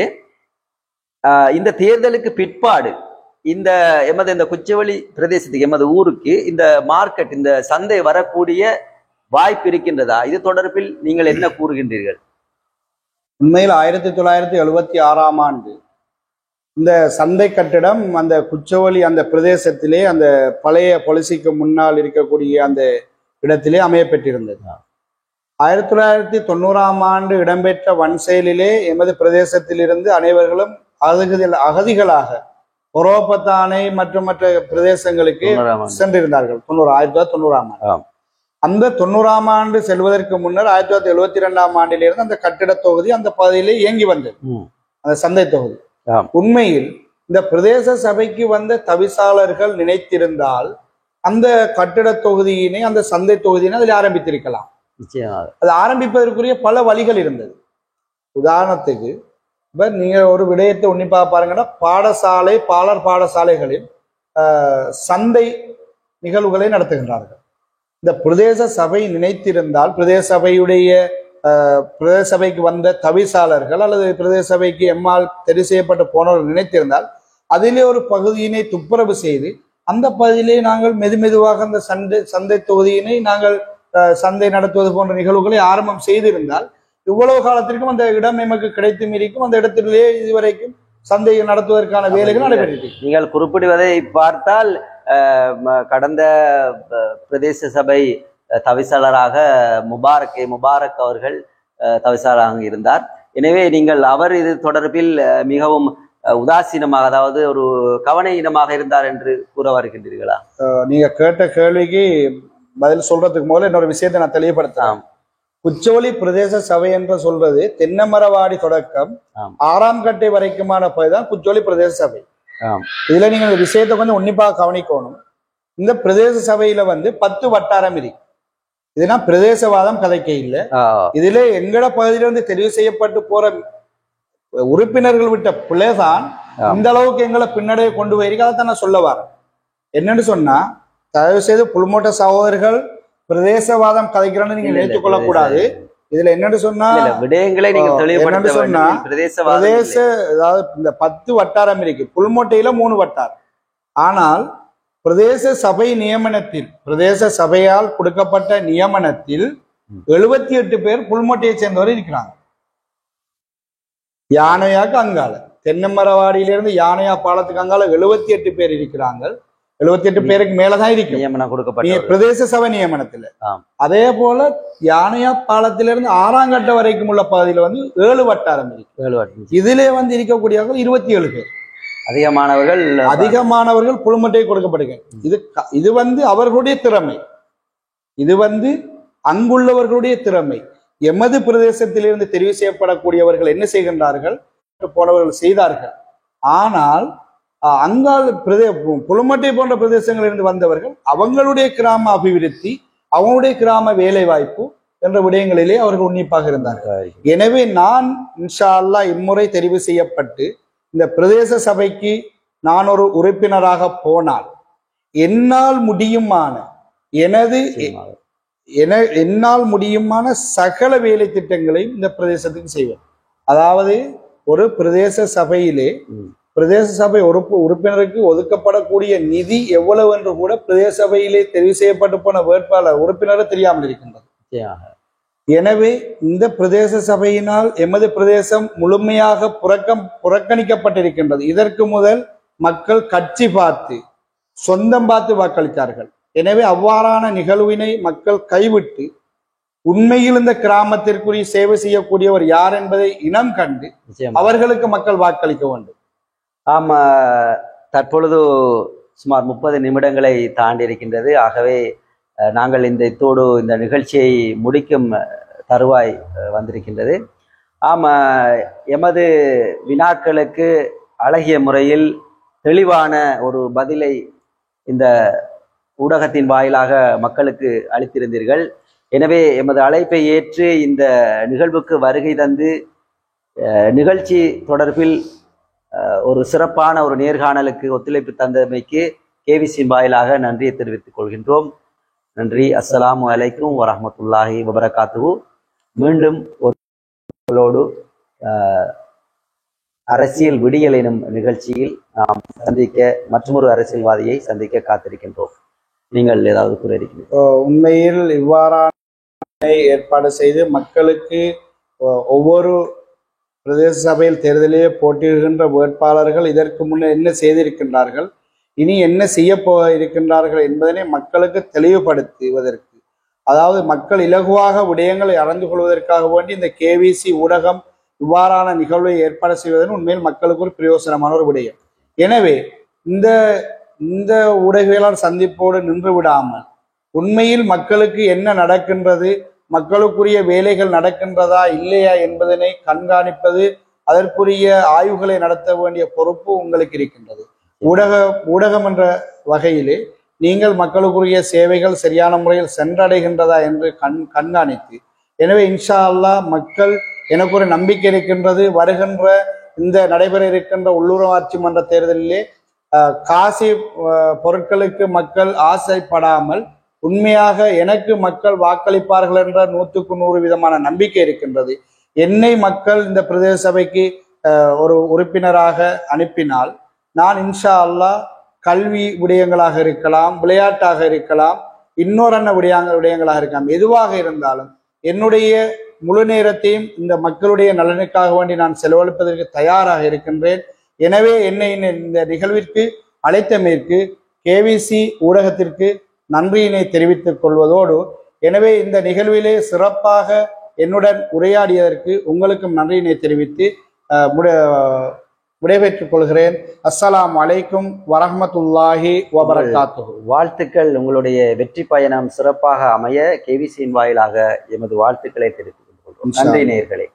இந்த தேர்தலுக்கு பிற்பாடு இந்த குச்சவெளி பிரதேசத்துக்கு, எமது ஊருக்கு இந்த மார்க்கெட், இந்த சந்தை வரக்கூடிய வாய்ப்பு இருக்கின்றதா? இது தொடர்பில் நீங்கள் என்ன கூறுகின்றீர்கள்? உண்மையில் 1976ஆம் ஆண்டு இந்த சந்தை கட்டிடம் அந்த குச்சவெளி அந்த பிரதேசத்திலே, அந்த பழைய பொலிசிக்கு முன்னால் இருக்கக்கூடிய அந்த இடத்திலே அமையப்பெற்றிருந்தது. 1990ஆம் ஆண்டு இடம்பெற்ற வன் செயலிலே எமது பிரதேசத்திலிருந்து அனைவர்களும் அகதிகளாக ஒரோபத்தானை மற்றும் மற்ற பிரதேசங்களுக்கு சென்றிருந்தார்கள். 1990ஆம் ஆண்டு. அந்த 90ஆம் ஆண்டு செல்வதற்கு முன்னர் 1972ஆம் ஆண்டிலிருந்து அந்த கட்டிட தொகுதி அந்த பகுதியிலே இயங்கி வந்தது, அந்த சந்தை தொகுதி. உண்மையில் இந்த பிரதேச சபைக்கு வந்த தவிசாளர்கள் நினைத்திருந்தால் அந்த கட்டிட தொகுதியினை, அந்த சந்தை தொகுதியினை அதில் ஆரம்பித்திருக்கலாம். அது ஆரம்பிப்பதற்குரிய பல வழிகள் இருந்தது. உதாரணத்துக்கு இப்ப நீங்க ஒரு விடயத்தை உன்னிப்பா பாருங்கன்னா பாடசாலைகளில் சந்தை நிகழ்வுகளை நடத்துகின்றார்கள். இந்த பிரதேச சபை நினைத்திருந்தால் பிரதேச சபையுடைய பிரதேச சபைக்கு வந்த தவிசாளர்கள் அல்லது பிரதேச சபைக்கு எம்மால் தெரிவு செய்யப்பட்டு போனவர்கள் நினைத்திருந்தால் அதிலே ஒரு பகுதியினை துப்புரவு செய்து அந்த பகுதியிலே நாங்கள் மெதுவாக அந்த சந்தை தொகுதியினை நாங்கள் சந்தை நடத்துவது போன்ற நிகழ்வுகளை ஆரம்பம் செய்திருந்தால் இவ்வளவு காலத்திற்கும் அந்த இடம் எமக்கு கிடைத்தும் இருக்கும். அந்த இடத்திலேயே இதுவரைக்கும் சந்தையை நடத்துவதற்கான வேலைகள் நடைபெற்றது. நீங்கள் குறிப்பிடுவதை பார்த்தால் கடந்த பிரதேச சபை தவிசாளராக முபாரக் அவர்கள் தவிசாளராக இருந்தார். எனவே நீங்கள் அவர் இது தொடர்பில் மிகவும் உதாசீனமாக, அதாவது ஒரு கவனஈனமாக இருந்தார் என்று கூற வருகின்றீர்களா? நீங்க கேட்ட கேள்விக்கு பதில் சொல்றதுக்கு முதல்ல இன்னொரு விஷயத்தை நான் தெளிவுபடுத்தலாம். குச்சோலி பிரதேச சபை என்று சொல்றது தென்னமரவாடி தொடக்கம் 6ஆம் கட்டை வரைக்குமான பகுதிதான் குச்சோலி பிரதேச சபை. இதுல நீங்க இந்த விஷயத்தை கொஞ்சம் உன்னிப்பாக கவனிக்கணும். இந்த பிரதேச சபையில 10 வட்டாரம் இருக்கு. இதுனா பிரதேசவாதம் கதைக்க இல்லை. இதுல எங்கட பகுதியிலிருந்து தெரிவு செய்யப்பட்டு போற உறுப்பினர்கள் விட்ட பிள்ளைதான் இந்த அளவுக்கு எங்களை பின்னடைய கொண்டு போயிருக்கு. அதைத்தான் நான் சொல்ல வரேன். என்னன்னு சொன்னா, தயவு செய்து புல்மோட்ட சகோதரர்கள் பிரதேசவாதம் கதைக்கிறேன்னு நீங்க நினைத்துக் கொள்ளக்கூடாது. இதுல என்னன்னு சொன்னா விடயங்களை என்னன்னு சொன்னா பிரதேச, அதாவது இந்த 10 வட்டாரம் இருக்கு. புல்மோட்டையில 3 வட்டாரம். ஆனால் பிரதேச சபை நியமனத்தில், பிரதேச சபையால் கொடுக்கப்பட்ட நியமனத்தில் 78 பேர் புல்மோட்டையை சேர்ந்தவர் இருக்கிறாங்க. யானையாக்கு அங்கால தென்னமரவாடியிலிருந்து யானையா பாலத்துக்கு அங்கால 78 பேர் இருக்கிறாங்க. 78 பேருக்கு மேலதான் இருக்கு பிரதேச சபை நியமனத்துல. அதே போல யானையா பாலத்திலிருந்து 6ஆம் கட்ட வரைக்கும் உள்ள பகுதியில 7 வட்டாரம் இருக்கு. இதுல இருக்கக்கூடியவர்கள் 27 பேர். அதிகமானவர்கள் புல்மட்டை கொடுக்கப்படுகிறார். இது அவர்களுடைய திறமை. இது அங்குள்ளவர்களுடைய திறமை. எமது பிரதேசத்திலிருந்து தெரிவு செய்யப்படக்கூடியவர்கள் என்ன செய்கின்றார்கள், போனவர்கள் செய்தார்கள். ஆனால் அங்கால் புல்மட்டை போன்ற பிரதேசங்களிலிருந்து வந்தவர்கள் அவங்களுடைய கிராம அபிவிருத்தி, அவங்களுடைய கிராம வேலை வாய்ப்பு என்ற விடயங்களிலே அவர்கள் உன்னிப்பாக இருந்தார்கள். எனவே நான் இன்ஷா அல்லாஹ் இம்முறை தெரிவு செய்யப்பட்டு இந்த பிரதேச சபைக்கு நான் ஒரு உறுப்பினராக போனால் என்னால் முடியுமான சகல வேலை திட்டங்களையும் இந்த பிரதேசத்துக்கு செய்வேன். அதாவது ஒரு பிரதேச சபையிலே பிரதேச சபை உறுப்பினருக்கு ஒதுக்கப்படக்கூடிய நிதி எவ்வளவு என்று கூட பிரதேச சபையிலே தெரிவு செய்யப்பட்டு போன வேட்பாளர் உறுப்பினருக்கு தெரியாமல் இருக்கின்றது. எனவே இந்த பிரதேச சபையினால் எமது பிரதேசம் முழுமையாக புறக்கணிக்கப்பட்டிருக்கின்றது. இதற்கு முதல் மக்கள் கட்சி பார்த்து சொந்தம் பார்த்து வாக்களித்தார்கள். எனவே அவ்வாறான நிகழ்வினை மக்கள் கைவிட்டு உண்மையில் இந்த கிராமத்திற்குரிய சேவை செய்யக்கூடியவர் யார் என்பதை இனம் கண்டு அவர்களுக்கு மக்கள் வாக்களிக்க வேண்டும். ஆமா, தற்பொழுது சுமார் 30 நிமிடங்களை தாண்டி இருக்கின்றது. ஆகவே நாங்கள் இத்தோடு இந்த நிகழ்ச்சியை முடிக்கும் தருவாய் வந்திருக்கின்றது. எமது வினாக்களுக்கு அழகிய முறையில் தெளிவான ஒரு பதிலை இந்த ஊடகத்தின் வாயிலாக மக்களுக்கு அளித்திருந்தீர்கள். எனவே எமது அழைப்பை ஏற்று இந்த நிகழ்வுக்கு வருகை தந்து நிகழ்ச்சி தொடர்பில் ஒரு சிறப்பான ஒரு நேர்காணலுக்கு ஒத்துழைப்பு தந்தமைக்கு கேவிசியின் வாயிலாக நன்றியை தெரிவித்துக் கொள்கின்றோம். நன்றி. அஸ்ஸலாமு அலைக்கும் வரஹ்மத்துல்லாஹி வபரகாத்துஹு. மீண்டும் ஒருவரோடு அரசியல் விடியல் எனும் நிகழ்ச்சியில் நாம் சந்திக்க, மற்றொரு அரசியல்வாதியை சந்திக்க காத்திருக்கின்றோம். நீங்கள் ஏதாவது கூறியிருக்கிறீர்கள்? உண்மையில் இவ்வாறான ஏற்பாடு செய்து மக்களுக்கு ஒவ்வொரு பிரதேச சபையில் தேர்தலிலே போட்டியிடுகின்ற வேட்பாளர்கள் இதற்கு முன்னே என்ன செய்திருக்கின்றார்கள், இனி என்ன செய்ய இருக்கின்றார்கள் என்பதனை மக்களுக்கு தெளிவுபடுத்துவதற்கு, அதாவது மக்கள் இலகுவாக விடயங்களை அறிந்து கொள்வதற்காக வேண்டி இந்த கேவிசி ஊடகம் இவ்வாறான நிகழ்வை ஏற்பாடு செய்வதன் உண்மையில் மக்களுக்கு ஒரு பிரயோசனமான ஒரு விடயம். எனவே இந்த ஊடகங்களால் சந்திப்போடு நின்று விடாமல் உண்மையில் மக்களுக்கு என்ன நடக்கின்றது, மக்களுக்குரிய வேலைகள் நடக்கின்றதா இல்லையா என்பதனை கண்காணிப்பது, அதற்குரிய ஆய்வுகளை நடத்த வேண்டிய பொறுப்பு உங்களுக்கு இருக்கின்றது. ஊடகம் என்ற வகையிலே நீங்கள் மக்களுக்குரிய சேவைகள் சரியான முறையில் சென்றடைகின்றதா என்று கண்காணித்து, எனவே இன்ஷா அல்லாஹ் மக்கள் எனக்கு ஒரு நம்பிக்கை இருக்கின்றது, வருகின்ற இந்த நடைபெற இருக்கின்ற உள்ளூராட்சி மன்ற தேர்தலிலே காசி பொருட்களுக்கு மக்கள் ஆசைப்படாமல் உண்மையாக எனக்கு மக்கள் வாக்களிப்பார்கள் என்ற 100% நம்பிக்கை இருக்கின்றது. என்னை மக்கள் இந்த பிரதேச சபைக்கு ஒரு உறுப்பினராக அனுப்பினால் நான் இன்ஷா அல்லாஹ் கல்வி விடயங்களாக இருக்கலாம், விளையாட்டாக இருக்கலாம், இன்னொரு விடயங்களாக இருக்கலாம், எதுவாக இருந்தாலும் என்னுடைய முழு நேரத்தையும் இந்த மக்களுடைய நலனுக்காக வேண்டி நான் செலவழிப்பதற்கு தயாராக இருக்கின்றேன். எனவே என்னை இந்த நிகழ்விற்கு அழைத்தமைக்கு கேவிசி ஊடகத்திற்கு நன்றியினை தெரிவித்துக் கொள்வதோடு, எனவே இந்த நிகழ்விலே சிறப்பாக என்னுடன் உரையாடியதற்கு உங்களுக்கும் நன்றியினை தெரிவித்து விடைபெற்றுக் கொள்கிறேன். அஸ்ஸலாமு அலைக்கும் வரஹ்மத்துல்லாஹி வபரகாத்துஹு. வாழ்த்துக்கள். உங்களுடைய வெற்றி பயணம் சிறப்பாக அமைய கேவிசியின் வாயிலாக எமது வாழ்த்துக்களை தெரிவித்துக் கொள்கிறோம். நன்றி நேயர்களே.